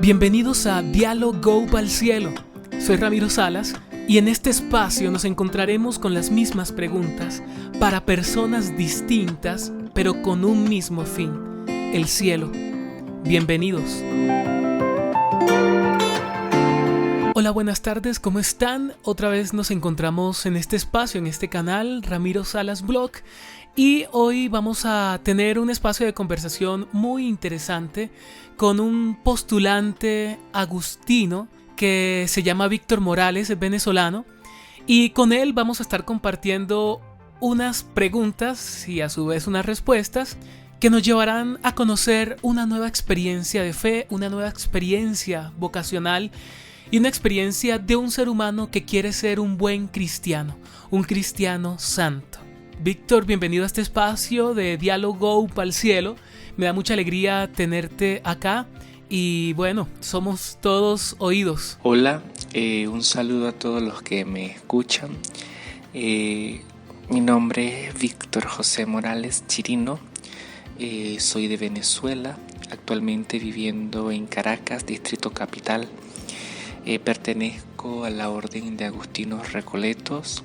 Bienvenidos a Diálogo Go Pa'l Cielo. Soy Ramiro Salas y en este espacio nos encontraremos con las mismas preguntas para personas distintas, pero con un mismo fin, el cielo. Bienvenidos. Hola, buenas tardes, ¿cómo están? Otra vez nos encontramos en este espacio, en este canal, Ramiro Salas Blog. Y hoy vamos a tener un espacio de conversación muy interesante con un postulante agustino que se llama Víctor Morales, es venezolano, y con él vamos a estar compartiendo unas preguntas y a su vez unas respuestas que nos llevarán a conocer una nueva experiencia de fe, una nueva experiencia vocacional y una experiencia de un ser humano que quiere ser un buen cristiano, un cristiano santo. Víctor, bienvenido a este espacio de Diálogo Pa'l Cielo. Me da mucha alegría tenerte acá y bueno, somos todos oídos. Hola, un saludo a todos los que me escuchan. Mi nombre es Víctor José Morales Chirino. Soy de Venezuela, actualmente viviendo en Caracas, Distrito Capital. Pertenezco a la Orden de Agustinos Recoletos,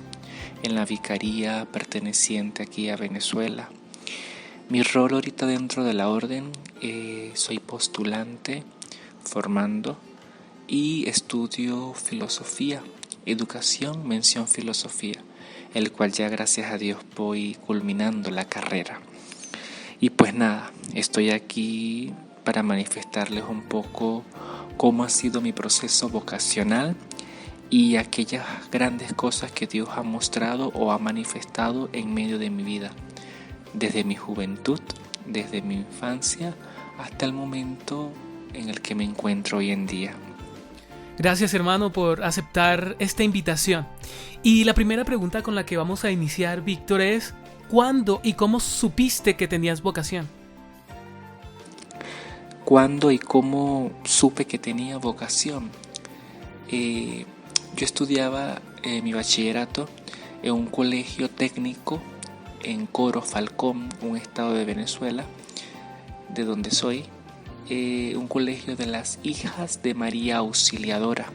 en la vicaría perteneciente aquí a Venezuela. Mi rol ahorita dentro de la orden, soy postulante, formando y estudio filosofía, educación, mención filosofía, el cual ya gracias a Dios voy culminando la carrera. Y pues nada, estoy aquí para manifestarles un poco cómo ha sido mi proceso vocacional y aquellas grandes cosas que Dios ha mostrado o ha manifestado en medio de mi vida, desde mi juventud, desde mi infancia, hasta el momento en el que me encuentro hoy en día. Gracias, hermano, por aceptar esta invitación. Y la primera pregunta con la que vamos a iniciar, Víctor, es ¿cuándo y cómo supiste que tenías vocación? ¿Cuándo y cómo supe que tenía vocación? Yo estudiaba mi bachillerato en un colegio técnico en Coro, Falcón, un estado de Venezuela, de donde soy, un colegio de las hijas de María Auxiliadora,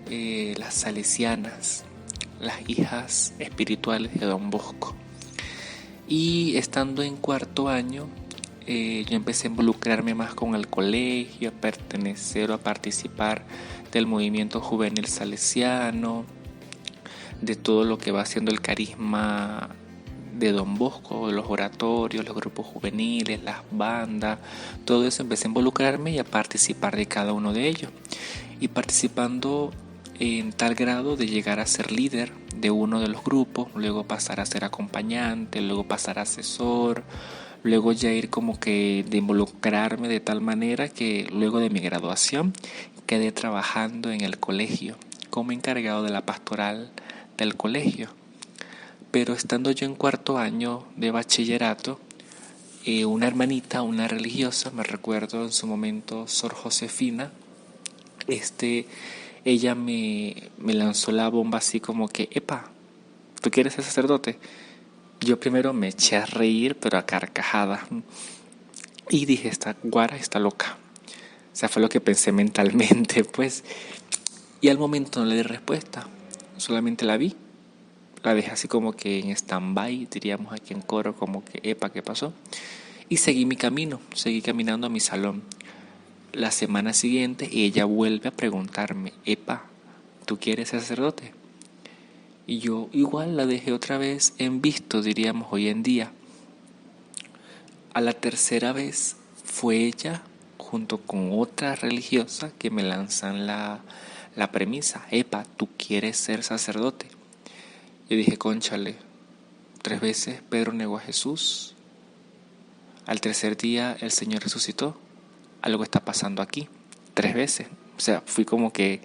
las salesianas, las hijas espirituales de Don Bosco. Y estando en cuarto año, yo empecé a involucrarme más con el colegio, a pertenecer o a participar del movimiento juvenil salesiano, de todo lo que va haciendo el carisma de Don Bosco, los oratorios, los grupos juveniles, las bandas, todo eso empecé a involucrarme y a participar de cada uno de ellos. Y participando en tal grado de llegar a ser líder de uno de los grupos, luego pasar a ser acompañante, luego pasar a asesor, luego ya ir como que de involucrarme de tal manera que luego de mi graduación quedé trabajando en el colegio como encargado de la pastoral del colegio. Pero estando yo en cuarto año de bachillerato, una hermanita, una religiosa, me recuerdo en su momento Sor Josefina, ella me lanzó la bomba así como que, epa, ¿tú quieres ser sacerdote? Yo primero me eché a reír, pero a carcajadas. Y dije, esta guara está loca. O sea, fue lo que pensé mentalmente, pues. Y al momento no le di respuesta. Solamente la vi. La dejé así como que en stand-by, diríamos aquí en Coro, como que, epa, ¿qué pasó? Y seguí mi camino. Seguí caminando a mi salón. La semana siguiente, ella vuelve a preguntarme, epa, ¿tú quieres ser sacerdote? Y yo igual la dejé otra vez en visto, diríamos hoy en día. A la tercera vez fue ella, junto con otra religiosa, que me lanzan la premisa. Epa, ¿tú quieres ser sacerdote? Yo dije, cónchale, 3 veces Pedro negó a Jesús. Al tercer día el Señor resucitó. Algo está pasando aquí. 3 veces. O sea, fui como que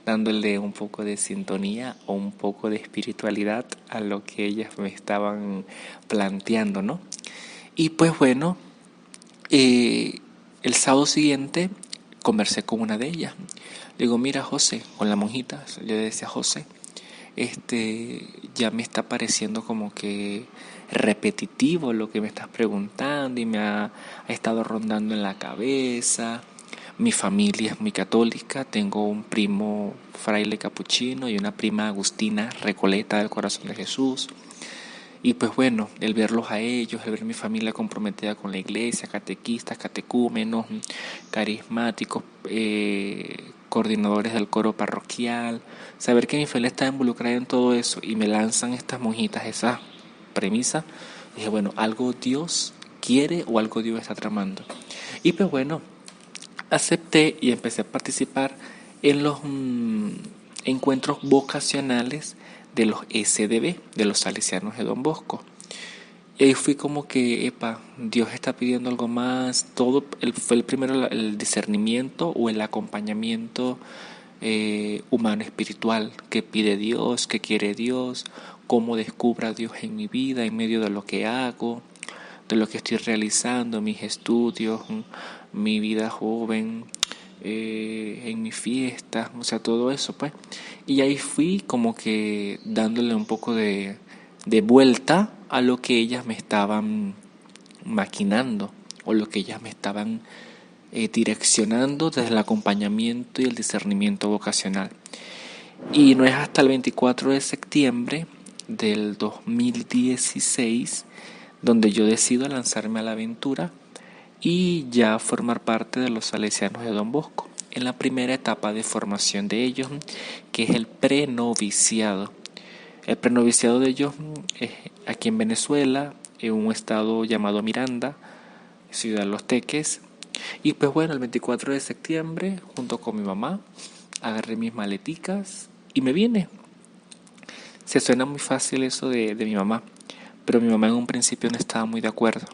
dándole un poco de sintonía o un poco de espiritualidad a lo que ellas me estaban planteando, ¿no? Y pues bueno, el sábado siguiente conversé con una de ellas. Le digo, mira José, con la monjita, yo le decía José, ya me está pareciendo como que repetitivo lo que me estás preguntando y me ha estado rondando en la cabeza. Mi familia es muy católica, tengo un primo fraile capuchino y una prima agustina recoleta del Corazón de Jesús. Y pues bueno, el verlos a ellos, el ver mi familia comprometida con la iglesia, catequistas, catecúmenos, carismáticos, coordinadores del coro parroquial, saber que mi familia está involucrada en todo eso y me lanzan estas monjitas esa premisa, dije bueno, algo Dios quiere o algo Dios está tramando. Y pues bueno, acepté y empecé a participar en los encuentros vocacionales de los SDB, de los Salesianos de Don Bosco. Y ahí fui como que, Dios está pidiendo algo más. Fue el primero el discernimiento o el acompañamiento humano espiritual que pide Dios, que quiere Dios, cómo descubra a Dios en mi vida, en medio de lo que hago, de lo que estoy realizando, mis estudios, mi vida joven, en mis fiestas, o sea, todo eso, pues. Y ahí fui como que dándole un poco de vuelta a lo que ellas me estaban maquinando o lo que ellas me estaban direccionando desde el acompañamiento y el discernimiento vocacional. Y no es hasta el 24 de septiembre del 2016 donde yo decido lanzarme a la aventura y ya formar parte de los Salesianos de Don Bosco, en la primera etapa de formación de ellos, que es el prenoviciado. El prenoviciado de ellos es aquí en Venezuela, en un estado llamado Miranda, ciudad de Los Teques. Y pues bueno, el 24 de septiembre, junto con mi mamá, agarré mis maleticas y me vine. Se suena muy fácil eso de mi mamá, pero mi mamá en un principio no estaba muy de acuerdo.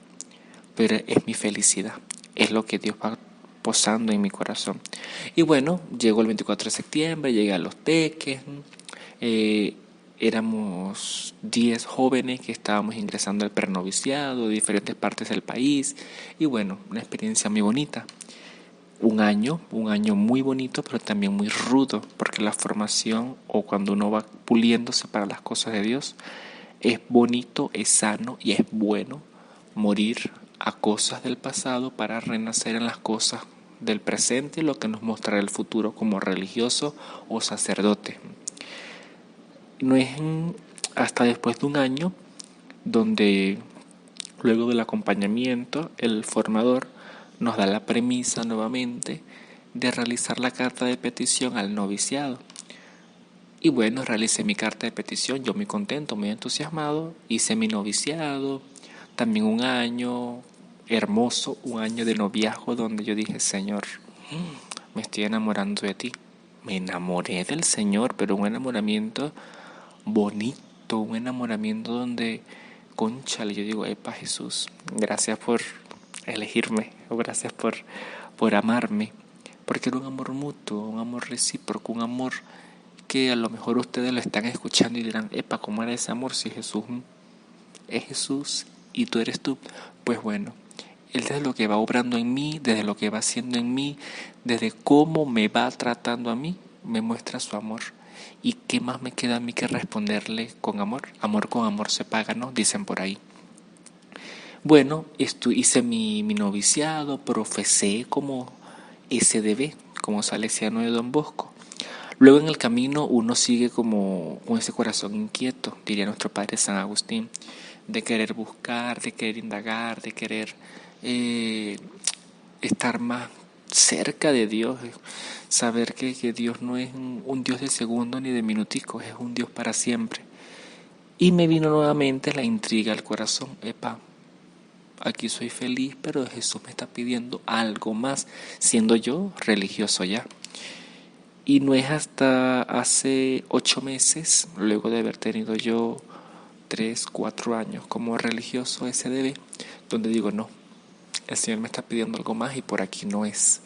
Pero es mi felicidad, es lo que Dios va posando en mi corazón. Y bueno, llegó el 24 de septiembre, llegué a Los Teques, éramos 10 jóvenes que estábamos ingresando al prenoviciado de diferentes partes del país y bueno, una experiencia muy bonita. Un año muy bonito, pero también muy rudo, porque la formación o cuando uno va puliéndose para las cosas de Dios, es bonito, es sano y es bueno morir a cosas del pasado para renacer en las cosas del presente, lo que nos mostrará el futuro como religioso o sacerdote. No es hasta después de un año donde luego del acompañamiento el formador nos da la premisa nuevamente de realizar la carta de petición al noviciado. Y bueno, realicé mi carta de petición, yo muy contento, muy entusiasmado, hice mi noviciado, también un año hermoso, un año de noviazgo donde yo dije, Señor, me estoy enamorando de ti. Me enamoré del Señor, pero un enamoramiento bonito, un enamoramiento donde, cónchale, yo digo, Jesús, gracias por elegirme, o gracias por amarme, porque era un amor mutuo, un amor recíproco, un amor que a lo mejor ustedes lo están escuchando y dirán, ¿cómo era ese amor si Jesús es Jesús y tú eres tú? Pues bueno, Él desde lo que va obrando en mí, desde lo que va haciendo en mí, desde cómo me va tratando a mí, me muestra su amor. ¿Y qué más me queda a mí que responderle con amor? Amor con amor se paga, ¿no? Dicen por ahí. Bueno, hice mi noviciado, profesé como SDB, como Salesiano de Don Bosco. Luego en el camino uno sigue como con ese corazón inquieto, diría nuestro padre San Agustín, de querer buscar, de querer indagar, de querer estar más cerca de Dios, saber que Dios no es un Dios de segundo ni de minutico, es un Dios para siempre. Y me vino nuevamente la intriga al corazón, aquí soy feliz, pero Jesús me está pidiendo algo más, siendo yo religioso ya. Y no es hasta hace 8 meses, luego de haber tenido yo 3, 4 años como religioso SDB, donde digo, no, el Señor me está pidiendo algo más y por aquí no es.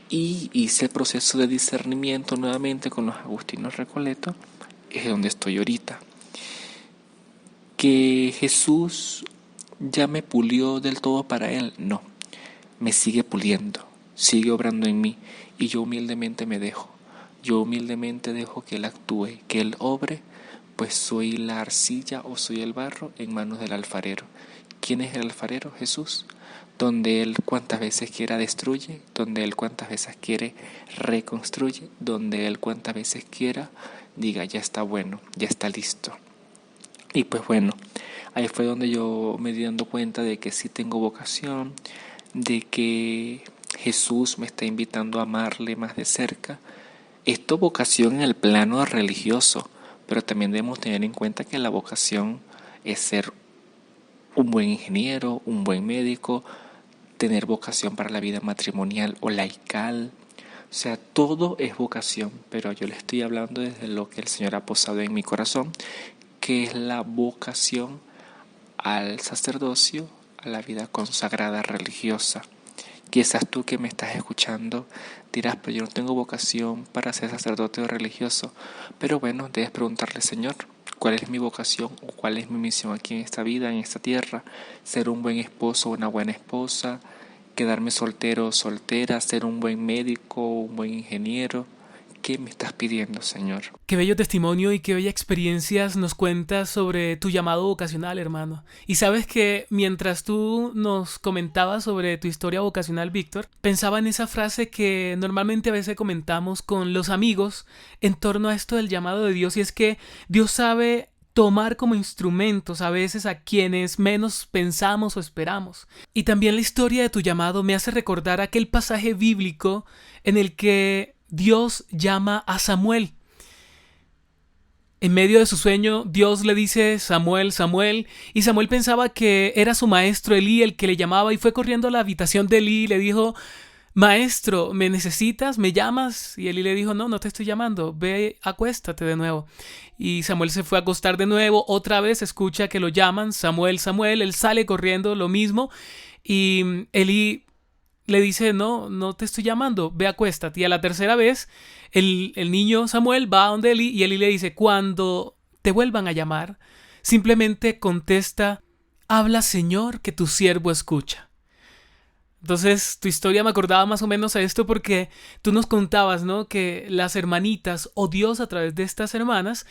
Y hice el proceso de discernimiento nuevamente con los agustinos recoletos, es donde estoy ahorita. Que Jesús ya me pulió del todo para Él, no, me sigue puliendo, sigue obrando en mí y yo humildemente me dejo. Yo humildemente dejo que Él actúe, que Él obre, pues soy la arcilla o soy el barro en manos del alfarero, ¿Quién es el alfarero? Jesús. Donde Él cuantas veces quiera destruye, donde Él cuantas veces quiere reconstruye, donde Él cuantas veces quiera diga ya está bueno, ya está listo. Y pues bueno, ahí fue donde yo me di dando cuenta de que sí tengo vocación, de que Jesús me está invitando a amarle más de cerca. Esto vocación en el plano religioso, pero también debemos tener en cuenta que la vocación es ser un buen ingeniero, un buen médico, tener vocación para la vida matrimonial o laical. O sea, todo es vocación, pero yo le estoy hablando desde lo que el Señor ha posado en mi corazón, que es la vocación al sacerdocio, a la vida consagrada religiosa. Quizás tú que me estás escuchando dirás, pero yo no tengo vocación para ser sacerdote o religioso. Pero bueno, debes preguntarle, Señor, ¿cuál es mi vocación o cuál es mi misión aquí en esta vida, en esta tierra? Ser un buen esposo o una buena esposa, quedarme soltero o soltera, ser un buen médico o un buen ingeniero. ¿Qué me estás pidiendo, Señor? Qué bello testimonio y qué bella experiencias nos cuentas sobre tu llamado vocacional, hermano. Y sabes que mientras tú nos comentabas sobre tu historia vocacional, Víctor, pensaba en esa frase que normalmente a veces comentamos con los amigos en torno a esto del llamado de Dios, y es que Dios sabe tomar como instrumentos a veces a quienes menos pensamos o esperamos. Y también la historia de tu llamado me hace recordar aquel pasaje bíblico en el que Dios llama a Samuel. En medio de su sueño, Dios le dice Samuel, Samuel, y Samuel pensaba que era su maestro Elí el que le llamaba, y fue corriendo a la habitación de Elí y le dijo: Maestro, ¿me necesitas? ¿Me llamas? Y Elí le dijo: No, no te estoy llamando, ve, acuéstate de nuevo. Y Samuel se fue a acostar de nuevo, otra vez escucha que lo llaman, Samuel, Samuel, él sale corriendo, lo mismo, y Elí le dice: No, no te estoy llamando, ve, acuéstate. Y a la tercera vez, el niño Samuel va a donde Eli y Eli le dice: Cuando te vuelvan a llamar, simplemente contesta: Habla, Señor, que tu siervo escucha. Entonces, tu historia me acordaba más o menos a esto porque tú nos contabas, ¿no?, que las hermanitas o Dios a través de estas hermanas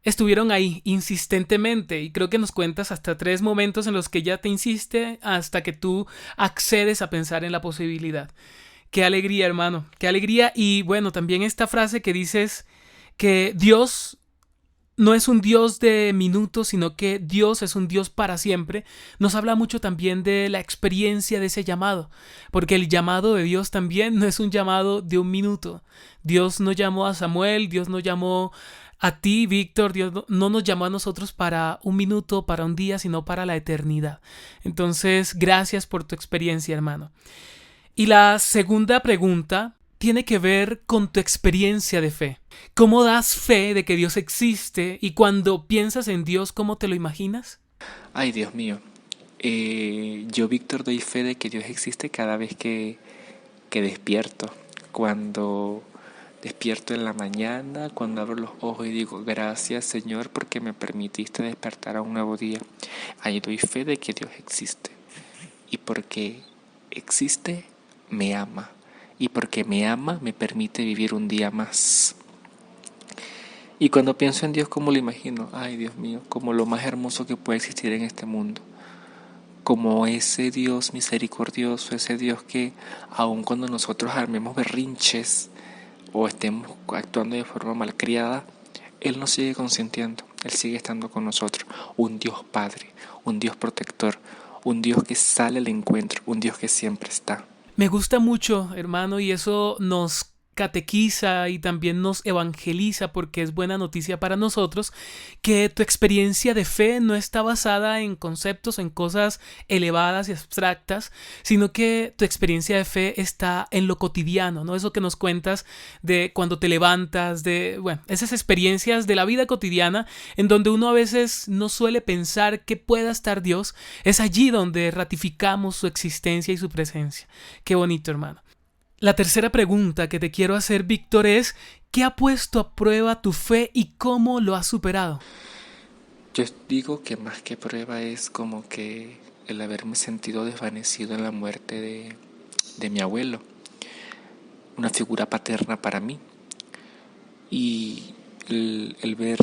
estuvieron ahí insistentemente, y creo que nos cuentas hasta 3 momentos en los que ella te insiste hasta que tú accedes a pensar en la posibilidad. Qué alegría, hermano, qué alegría. Y bueno, también esta frase que dices que Dios no es un Dios de minutos, sino que Dios es un Dios para siempre, nos habla mucho también de la experiencia de ese llamado, porque el llamado de Dios también no es un llamado de un minuto. Dios no llamó a Samuel, Dios no llamó a ti, Víctor, Dios no nos llamó a nosotros para un minuto, para un día, sino para la eternidad. Entonces, gracias por tu experiencia, hermano. Y la segunda pregunta tiene que ver con tu experiencia de fe. ¿Cómo das fe de que Dios existe? Y cuando piensas en Dios, ¿cómo te lo imaginas? Ay, Dios mío. Yo, Víctor, doy fe de que Dios existe cada vez que despierto. Cuando despierto en la mañana, cuando abro los ojos y digo: gracias, Señor, porque me permitiste despertar a un nuevo día. Ahí doy fe de que Dios existe. Y porque existe, me ama. Y porque me ama, me permite vivir un día más. Y cuando pienso en Dios, ¿cómo lo imagino? Ay, Dios mío, como lo más hermoso que puede existir en este mundo. Como ese Dios misericordioso, ese Dios que aun cuando nosotros armemos berrinches o estemos actuando de forma malcriada, Él nos sigue consintiendo, Él sigue estando con nosotros. Un Dios Padre, un Dios protector, un Dios que sale al encuentro, un Dios que siempre está. Me gusta mucho, hermano, y eso nos catequiza y también nos evangeliza, porque es buena noticia para nosotros que tu experiencia de fe no está basada en conceptos, en cosas elevadas y abstractas, sino que tu experiencia de fe está en lo cotidiano, ¿no? Eso que nos cuentas de cuando te levantas, de, bueno, esas experiencias de la vida cotidiana en donde uno a veces no suele pensar que pueda estar Dios, es allí donde ratificamos su existencia y su presencia. Qué bonito, hermano. La tercera pregunta que te quiero hacer, Víctor, es: ¿qué ha puesto a prueba tu fe y cómo lo has superado? Yo digo que más que prueba es como que el haberme sentido desvanecido en la muerte de mi abuelo, una figura paterna para mí, y el ver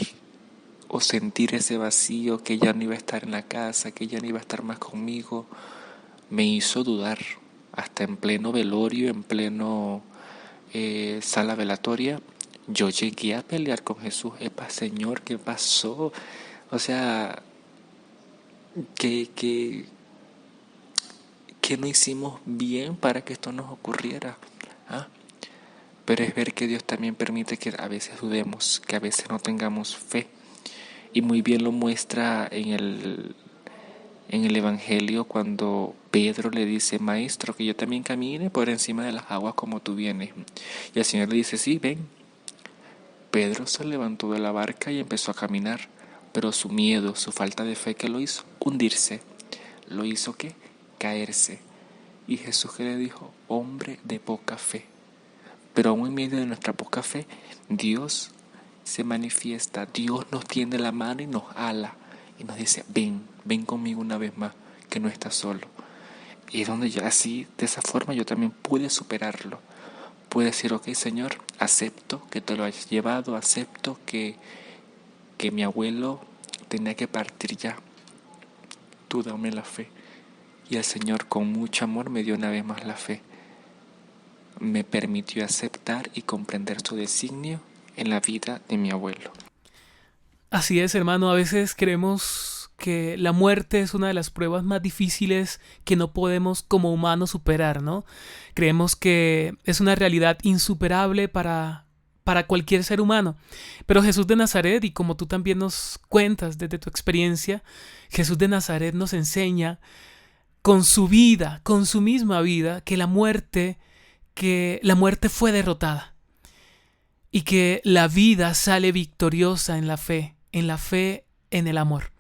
o sentir ese vacío, que ya no iba a estar en la casa, que ya no iba a estar más conmigo, me hizo dudar. Hasta en pleno velorio, en pleno sala velatoria, yo llegué a pelear con Jesús. Epa, Señor, ¿qué pasó? O sea, que no hicimos bien para que esto nos ocurriera. ¿Ah? Pero es ver que Dios también permite que a veces dudemos, que a veces no tengamos fe. Y muy bien lo muestra en el Evangelio cuando Pedro le dice: Maestro, que yo también camine por encima de las aguas como tú vienes. Y el Señor le dice: sí, ven. Pedro se levantó de la barca y empezó a caminar, pero su miedo, su falta de fe, ¿qué lo hizo? Hundirse. ¿Lo hizo qué? Caerse. Y Jesús, que le dijo: hombre de poca fe. Pero aún en medio de nuestra poca fe, Dios se manifiesta. Dios nos tiende la mano y nos ala y nos dice: ven conmigo una vez más, que no estás solo. Y es donde yo así, de esa forma, yo también pude superarlo. Pude decir: ok, Señor, acepto que te lo hayas llevado, acepto que mi abuelo tenía que partir ya. Tú dame la fe. Y el Señor, con mucho amor, me dio una vez más la fe. Me permitió aceptar y comprender su designio en la vida de mi abuelo. Así es, hermano, a veces creemos que la muerte es una de las pruebas más difíciles que no podemos como humanos superar, ¿no? Creemos que es una realidad insuperable para cualquier ser humano. Pero Jesús de Nazaret, y como tú también nos cuentas desde tu experiencia, Jesús de Nazaret nos enseña con su vida, con su misma vida, que la muerte fue derrotada y que la vida sale victoriosa en la fe en el amor.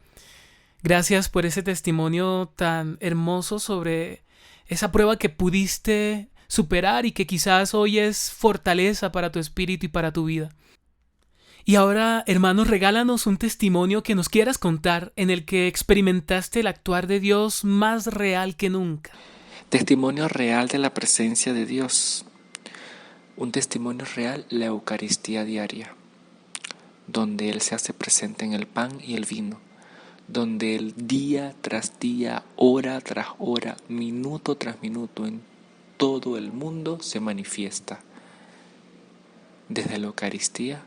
Gracias por ese testimonio tan hermoso sobre esa prueba que pudiste superar y que quizás hoy es fortaleza para tu espíritu y para tu vida. Y ahora, hermanos, regálanos un testimonio que nos quieras contar en el que experimentaste el actuar de Dios más real que nunca. Testimonio real de la presencia de Dios. Un testimonio real, la Eucaristía diaria, donde Él se hace presente en el pan y el vino, donde Él día tras día, hora tras hora, minuto tras minuto, en todo el mundo se manifiesta. Desde la Eucaristía,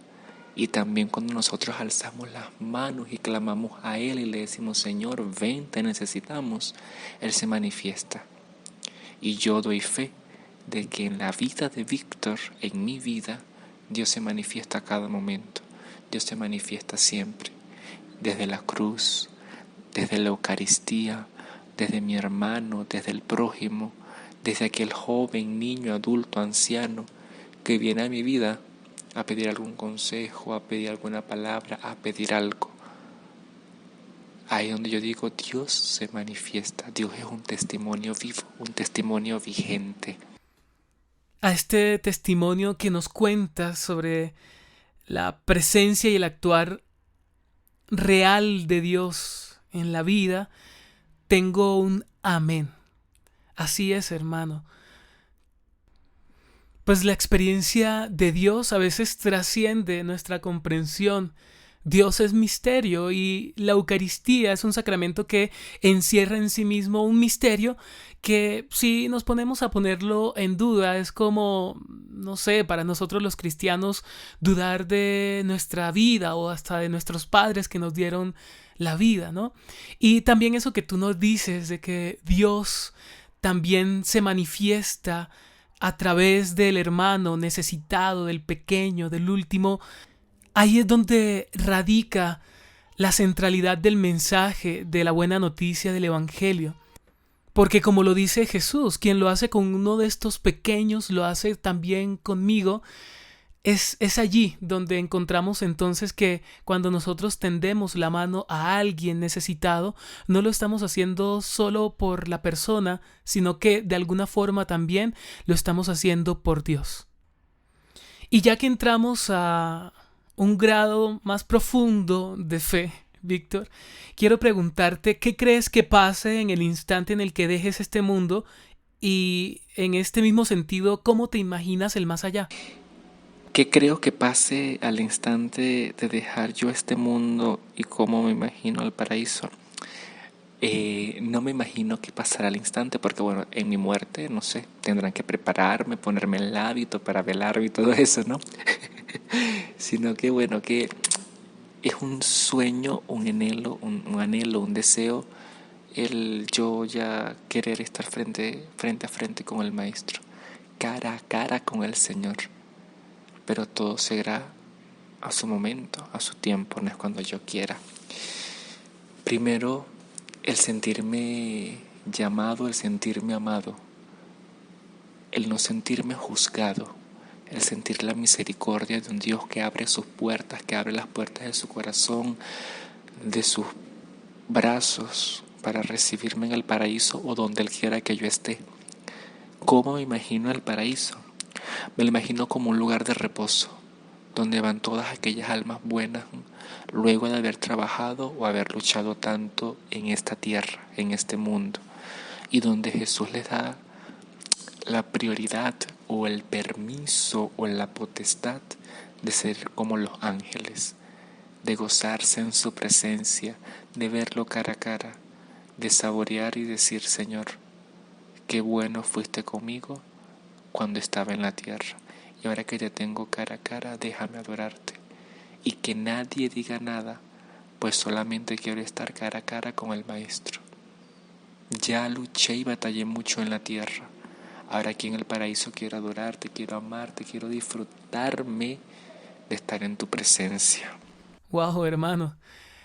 y también cuando nosotros alzamos las manos y clamamos a Él y le decimos: Señor, ven, te necesitamos, Él se manifiesta. Y yo doy fe de que en la vida de Víctor, en mi vida, Dios se manifiesta a cada momento. Dios se manifiesta siempre, desde la cruz, desde la Eucaristía, desde mi hermano, desde el prójimo, desde aquel joven, niño, adulto, anciano que viene a mi vida a pedir algún consejo, a pedir alguna palabra, a pedir algo. Ahí donde yo digo: Dios se manifiesta. Dios es un testimonio vivo, un testimonio vigente. A este testimonio que nos cuentas sobre la presencia y el actuar real de Dios en la vida, tengo un amén. Así es, hermano. Pues la experiencia de Dios a veces trasciende nuestra comprensión. Dios es misterio y la Eucaristía es un sacramento que encierra en sí mismo un misterio que, si nos ponemos a ponerlo en duda, es como, no sé, para nosotros los cristianos dudar de nuestra vida o hasta de nuestros padres que nos dieron la vida, ¿no? Y también eso que tú nos dices de que Dios también se manifiesta a través del hermano necesitado, del pequeño, del último. Ahí es donde radica la centralidad del mensaje de la buena noticia del Evangelio. Porque como lo dice Jesús, quien lo hace con uno de estos pequeños, lo hace también conmigo. Es allí donde encontramos entonces que cuando nosotros tendemos la mano a alguien necesitado, no lo estamos haciendo solo por la persona, sino que de alguna forma también lo estamos haciendo por Dios. Y ya que entramos a un grado más profundo de fe, Víctor, quiero preguntarte qué crees que pase en el instante en el que dejes este mundo y, en este mismo sentido, ¿cómo te imaginas el más allá? ¿Qué creo que pase al instante de dejar yo este mundo y cómo me imagino el paraíso? No me imagino qué pasará al instante porque bueno, en mi muerte, no sé, tendrán que prepararme, ponerme el hábito para velar y todo eso, ¿no? Sino que bueno, que es un sueño, un anhelo, un deseo, el yo ya querer estar frente a frente con el Maestro, cara a cara con el Señor. Pero todo será a su momento, a su tiempo, no es cuando yo quiera. Primero, el sentirme llamado, el sentirme amado, el no sentirme juzgado, el sentir la misericordia de un Dios que abre sus puertas, que abre las puertas de su corazón, de sus brazos para recibirme en el paraíso o donde Él quiera que yo esté. ¿Cómo me imagino el paraíso? Me lo imagino como un lugar de reposo, donde van todas aquellas almas buenas, luego de haber trabajado o haber luchado tanto en esta tierra, en este mundo, y donde Jesús les da la prioridad o el permiso o la potestad de ser como los ángeles, de gozarse en su presencia, de verlo cara a cara, de saborear y decir: Señor, qué bueno fuiste conmigo cuando estaba en la tierra, y ahora que te tengo cara a cara, déjame adorarte, y que nadie diga nada, pues solamente quiero estar cara a cara con el Maestro. Ya luché y batallé mucho en la tierra, ahora aquí en el paraíso quiero adorarte, quiero amarte, quiero disfrutarme de estar en tu presencia. Wow, hermano.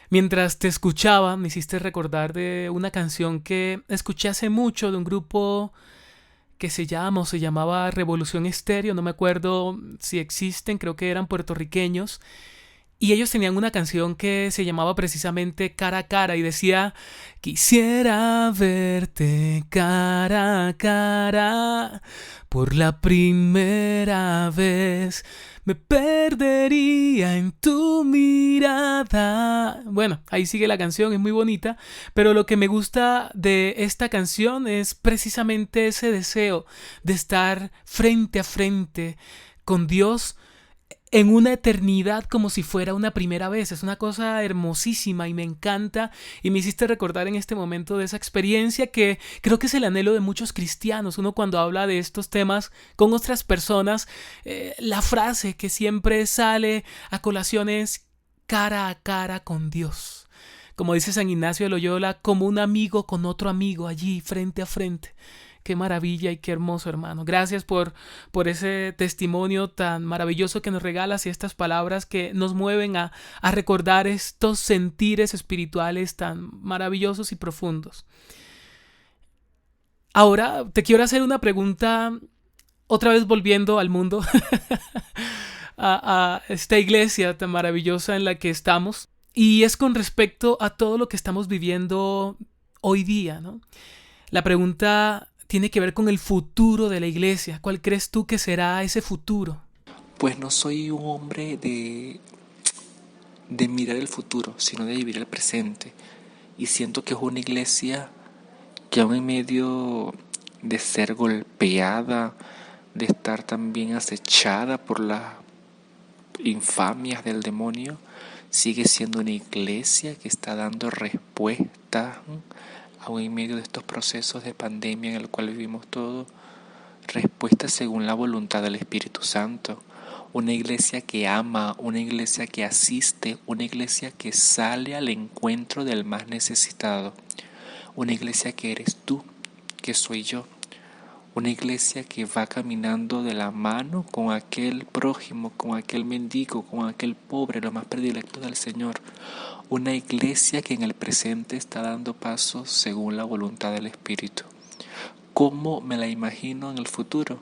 Mientras te escuchaba, me hiciste recordar de una canción que escuché hace mucho de un grupo que se llamaba Revolución Estéreo, no me acuerdo si existen, creo que eran puertorriqueños, y ellos tenían una canción que se llamaba precisamente Cara a Cara y decía: quisiera verte cara a cara por la primera vez. Me perdería en tu mirada. Bueno, ahí sigue la canción, es muy bonita, pero lo que me gusta de esta canción es precisamente ese deseo de estar frente a frente con Dios en una eternidad como si fuera una primera vez. Es una cosa hermosísima y me encanta, y me hiciste recordar en este momento de esa experiencia que creo que es el anhelo de muchos cristianos. Uno cuando habla de estos temas con otras personas, la frase que siempre sale a colación es cara a cara con Dios. Como dice San Ignacio de Loyola, como un amigo con otro amigo allí frente a frente. Qué maravilla y qué hermoso, hermano. Gracias por ese testimonio tan maravilloso que nos regalas y estas palabras que nos mueven a recordar estos sentires espirituales tan maravillosos y profundos. Ahora te quiero hacer una pregunta, otra vez volviendo al mundo, a esta iglesia tan maravillosa en la que estamos. Y es con respecto a todo lo que estamos viviendo hoy día, ¿no? La pregunta tiene que ver con el futuro de la iglesia. ¿Cuál crees tú que será ese futuro? Pues no soy un hombre de mirar el futuro, sino de vivir el presente. Y siento que es una iglesia que aún en medio de ser golpeada, de estar también acechada por las infamias del demonio, sigue siendo una iglesia que está dando respuesta, aún en medio de estos procesos de pandemia en el cual vivimos todos, respuesta según la voluntad del Espíritu Santo. Una iglesia que ama, una iglesia que asiste, una iglesia que sale al encuentro del más necesitado. Una iglesia que eres tú, que soy yo. Una iglesia que va caminando de la mano con aquel prójimo, con aquel mendigo, con aquel pobre, lo más predilecto del Señor. Una iglesia que en el presente está dando pasos según la voluntad del Espíritu. ¿Cómo me la imagino en el futuro?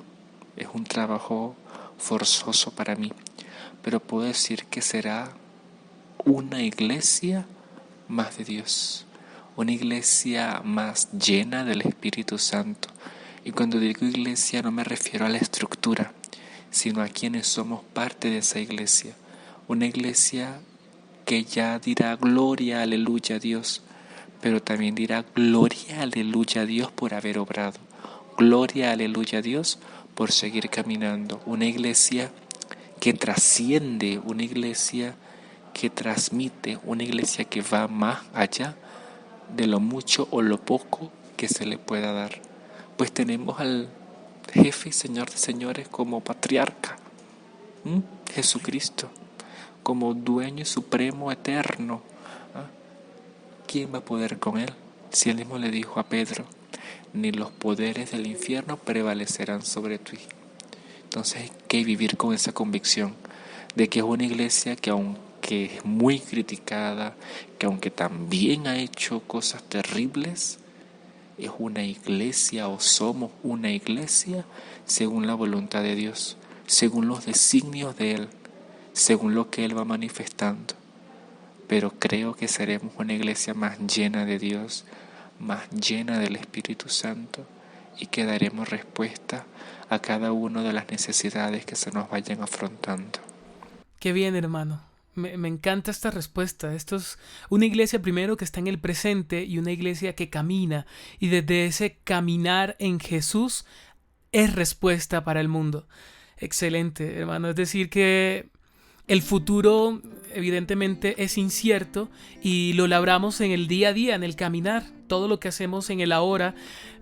Es un trabajo forzoso para mí, pero puedo decir que será una iglesia más de Dios, una iglesia más llena del Espíritu Santo. Y cuando digo iglesia no me refiero a la estructura, sino a quienes somos parte de esa iglesia. Una iglesia que ya dirá gloria, aleluya a Dios, pero también dirá gloria, aleluya a Dios por haber obrado. Gloria, aleluya a Dios por seguir caminando. Una iglesia que trasciende, una iglesia que transmite, una iglesia que va más allá de lo mucho o lo poco que se le pueda dar. Pues tenemos al jefe y Señor de señores como patriarca, Jesucristo, como dueño y supremo eterno. ¿Quién va a poder con él? Si él mismo le dijo a Pedro, ni los poderes del infierno prevalecerán sobre ti. Entonces hay que vivir con esa convicción de que es una iglesia que aunque es muy criticada, que aunque también ha hecho cosas terribles, es una iglesia o somos una iglesia según la voluntad de Dios, según los designios de Él, según lo que Él va manifestando. Pero creo que seremos una iglesia más llena de Dios, más llena del Espíritu Santo, y que daremos respuesta a cada una de las necesidades que se nos vayan afrontando. Qué bien, hermano. Me encanta esta respuesta. Esto es una iglesia primero que está en el presente y una iglesia que camina. Y desde ese caminar en Jesús es respuesta para el mundo. Excelente, hermano. Es decir que el futuro evidentemente es incierto y lo labramos en el día a día, en el caminar. Todo lo que hacemos en el ahora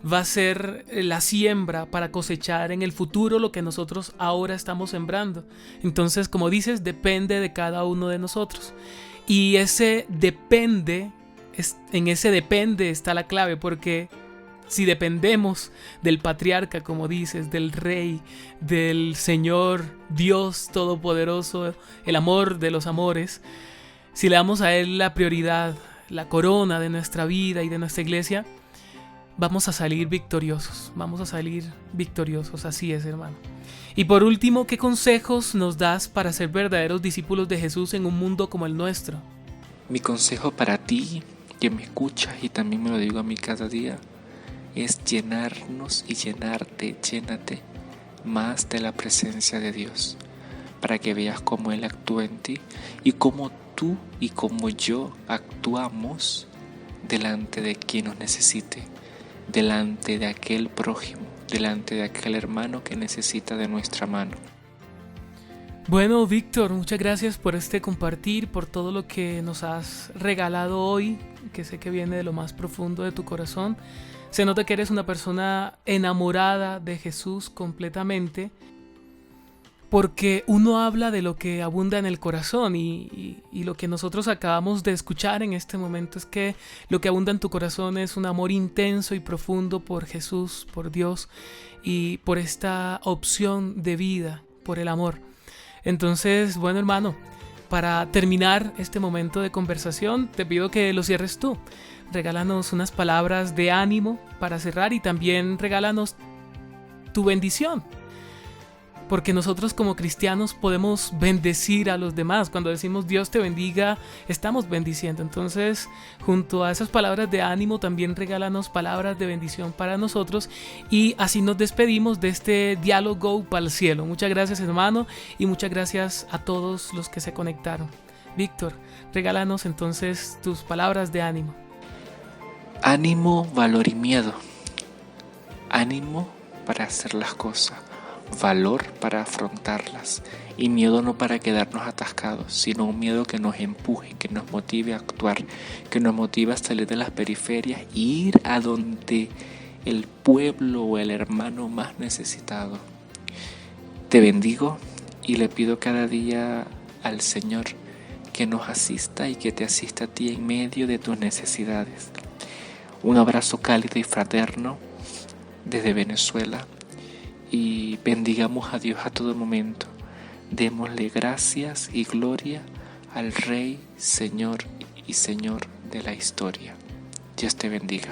va a ser la siembra para cosechar en el futuro lo que nosotros ahora estamos sembrando. Entonces, como dices, depende de cada uno de nosotros. Y ese depende, en ese depende está la clave, porque si dependemos del patriarca, como dices, del rey, del Señor, Dios Todopoderoso, el amor de los amores, si le damos a Él la prioridad, la corona de nuestra vida y de nuestra iglesia, vamos a salir victoriosos, así es, hermano. Y por último, ¿qué consejos nos das para ser verdaderos discípulos de Jesús en un mundo como el nuestro? Mi consejo para ti, que me escuchas y también me lo digo a mí cada día, es llenarnos y llénate más de la presencia de Dios, para que veas cómo Él actúa en ti y cómo tú y como yo actuamos delante de quien nos necesite, delante de aquel prójimo, delante de aquel hermano que necesita de nuestra mano. Bueno, Víctor, muchas gracias por este compartir, por todo lo que nos has regalado hoy, que sé que viene de lo más profundo de tu corazón. Se nota que eres una persona enamorada de Jesús completamente, porque uno habla de lo que abunda en el corazón y lo que nosotros acabamos de escuchar en este momento es que lo que abunda en tu corazón es un amor intenso y profundo por Jesús, por Dios y por esta opción de vida, por el amor. Entonces, bueno, hermano, para terminar este momento de conversación, te pido que lo cierres tú. Regálanos unas palabras de ánimo para cerrar y también regálanos tu bendición. Porque nosotros como cristianos podemos bendecir a los demás. Cuando decimos Dios te bendiga, estamos bendiciendo. Entonces, junto a esas palabras de ánimo, también regálanos palabras de bendición para nosotros. Y así nos despedimos de este diálogo para el cielo. Muchas gracias, hermano, y muchas gracias a todos los que se conectaron. Víctor, regálanos entonces tus palabras de ánimo. Ánimo, valor y miedo. Ánimo para hacer las cosas. Valor para afrontarlas y miedo no para quedarnos atascados, sino un miedo que nos empuje, que nos motive a actuar, que nos motive a salir de las periferias e ir a donde el pueblo o el hermano más necesitado. Te bendigo y le pido cada día al Señor que nos asista y que te asista a ti en medio de tus necesidades. Un abrazo cálido y fraterno desde Venezuela. Y bendigamos a Dios a todo momento. Démosle gracias y gloria al Rey, Señor y Señor de la historia. Dios te bendiga.